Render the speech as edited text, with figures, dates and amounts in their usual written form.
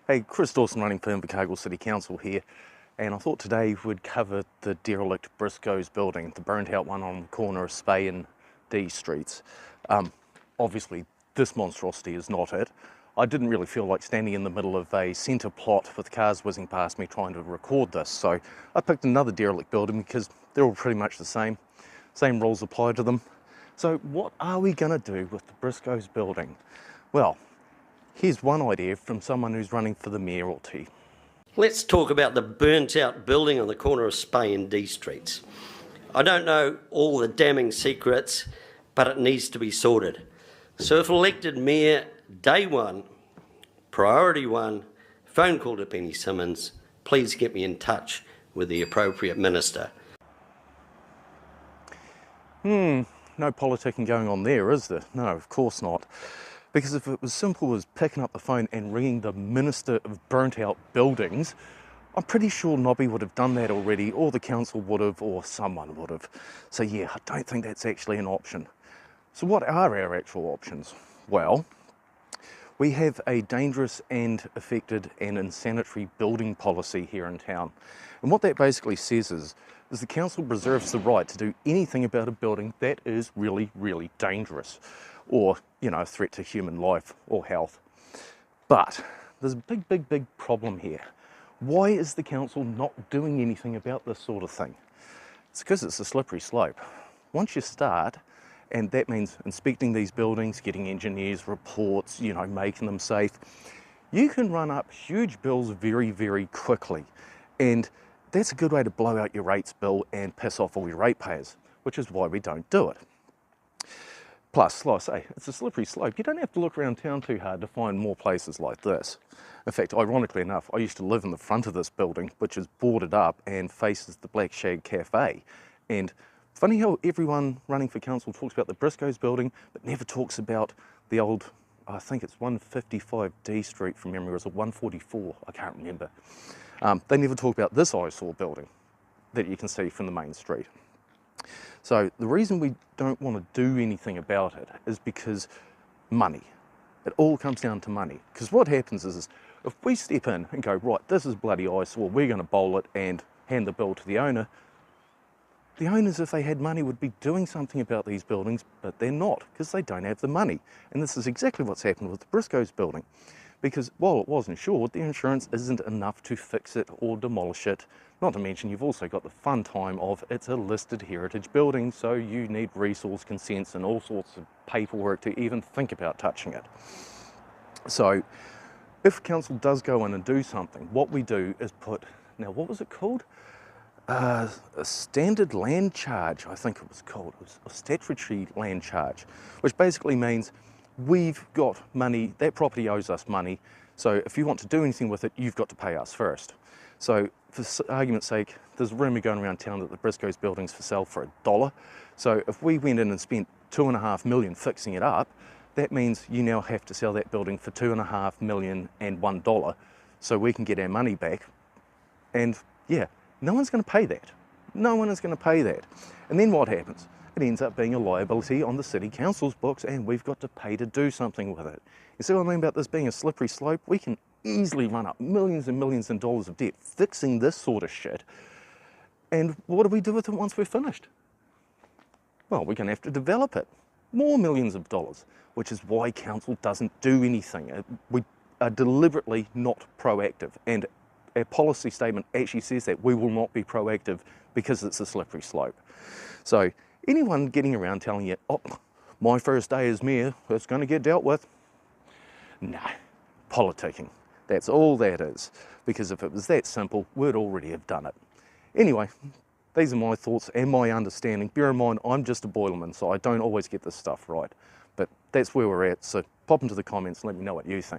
Hey, Chris Dawson running for Invercargill City Council here, and I thought today we'd cover the derelict Briscoes building, the burnt out one on the corner of Spey and D streets. Obviously this monstrosity is not it. I didn't really feel like standing in the middle of a centre plot with cars whizzing past me trying to record this, so I picked another derelict building because they're all pretty much the same rules apply to them. So what are we going to do with the Briscoes building? Well, here's one idea from someone who's running for the mayoralty. Let's talk about the burnt out building on the corner of Spey and D streets. I don't know all the damning secrets, but it needs to be sorted. So if elected mayor, day one, priority one, phone call to Penny Simmons, please get me in touch with the appropriate minister. No politicking going on there, is there? No, of course not. Because if it was simple as picking up the phone and ringing the Minister of Burnt Out Buildings, I'm pretty sure Nobby would have done that already, or the council would have, or someone would have. So yeah, I don't think that's actually an option. So what are our actual options? Well, we have a dangerous and affected and insanitary building policy here in town. And what that basically says is the council reserves the right to do anything about a building that is really, really dangerous, or, you know, a threat to human life or health. But there's a big problem here. Why is the council not doing anything about this sort of thing? It's because it's a slippery slope. Once you start, and that means inspecting these buildings, getting engineers' reports, you know, making them safe, you can run up huge bills very, very quickly. And that's a good way to blow out your rates bill and piss off all your ratepayers, which is why we don't do it. Plus, like I say, it's a slippery slope. You don't have to look around town too hard to find more places like this. In fact, ironically enough, I used to live in the front of this building, which is boarded up and faces the Black Shag Cafe. And funny how everyone running for council talks about the Briscoes building, but never talks about the old, I think it's 155 D Street from memory, or is it 144? I can't remember. They never talk about this eyesore building that you can see from the main street. So the reason we don't want to do anything about it is because money. It all comes down to money. Because what happens is if we step in and go, right, this is bloody eyesore, we're going to bowl it and hand the bill to the owner, the owners, if they had money, would be doing something about these buildings, but they're not, because they don't have the money. And this is exactly what's happened with the Briscoes building. Because while it was insured, the insurance isn't enough to fix it or demolish it. Not to mention, you've also got the fun time of it's a listed heritage building, so you need resource consents and all sorts of paperwork to even think about touching it. So if council does go in and do something, what we do is put, now what was it called? A standard land charge, I think it was called. It was a statutory land charge, which basically means we've got money, that property owes us money, so if you want to do anything with it, you've got to pay us first. So for argument's sake, there's a rumour going around town that the Briscoes building's for sale for $1. So if we went in and spent $2.5 million fixing it up, that means you now have to sell that building for $2.5 million and $1, so we can get our money back. And yeah, no one's going to pay that. No one is going to pay that. And then what happens? It ends up being a liability on the city council's books, and we've got to pay to do something with it. You see what I mean about this being a slippery slope? We can easily run up millions and millions of dollars of debt fixing this sort of shit. And what do we do with it once we're finished? Well, we're going to have to develop it. More millions of dollars, which is why council doesn't do anything. We are deliberately not proactive, and our policy statement actually says that we will not be proactive because it's a slippery slope. So anyone getting around telling you, oh, my first day as mayor, it's going to get dealt with. Nah, politicking. That's all that is. Because if it was that simple, we'd already have done it. Anyway, these are my thoughts and my understanding. Bear in mind, I'm just a boilerman, so I don't always get this stuff right. But that's where we're at, so pop into the comments and let me know what you think.